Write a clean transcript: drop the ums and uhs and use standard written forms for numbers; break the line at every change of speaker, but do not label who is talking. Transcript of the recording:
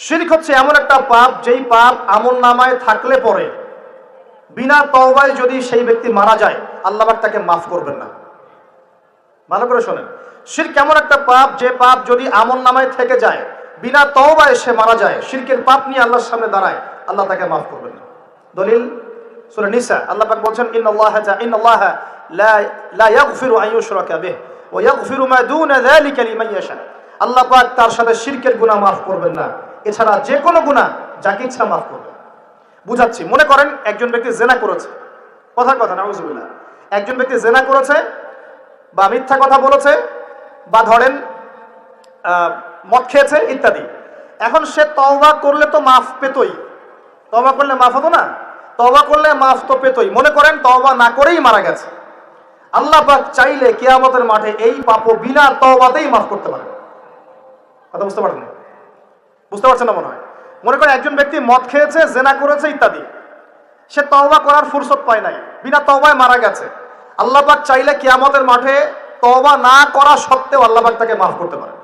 শিরক হচ্ছে এমন একটা পাপ, যেই পাপ আমলনামায় থাকলে পরে বিনা তওবায় যদি সেই ব্যক্তি মারা যায়, আল্লাহ পাক তাকে মাফ করবেন না। ভালো করে শোনেন, শিরক এমন একটা পাপ, যে পাপ যদি আমলনামায় থেকে যায়, বিনা তওবায় সে মারা যায়, শিরকের পাপ নিয়ে আল্লাহর সামনে দাঁড়ায়, আল্লাহ তাকে মাফ করবেন না। দলিল সূরা নিসা, আল্লাহ পাক বলছেন, ইন্নাল্লাহা লা ইয়াগফিরু আন ইউশরাকা বিহি ওয়া ইয়াগফিরু মা দুনা যালিকা লিমান ইয়াশা। আল্লাহ পাক তার সাথে শিরকের গুনাহ মাফ করবেন না, এছাড়া যে কোনো গুনাহ যাকে ইচ্ছা মাফ করবেন। বুঝাচ্ছি, মনে করেন একজন ব্যক্তি জেনা করেছে, কথার কথা নাউযুবিল্লাহ, একজন ব্যক্তি জেনা করেছে বা মিথ্যা কথা বলেছে বা ধরেন মদ খেয়েছে ইত্যাদি। এখন সে তওবা করলে তো মাফ পেতই, তওবা করলে মাফ হতো না? তওবা করলে মাফ তো পেতই। মনে করেন তওবা না করেই মারা গেছে, আল্লাহ পাক চাইলে কিয়ামতের মাঠে এই পাপও বিনা তওবাতেই মাফ করতে পারে। কথা বুঝতে পারছেন? বুঝতে পারছেন না মনে হয়। মনে করেন একজন ব্যক্তি মদ খেয়েছে, জেনা করেছে ইত্যাদি, সে তওবা করার ফুরসত পায় নাই, বিনা তওবায় মারা গেছে। আল্লাহ পাক চাইলে কিয়ামতের মাঠে তওবা না করা সত্ত্বেও আল্লাহ পাক তাকে মাফ করতে পারে।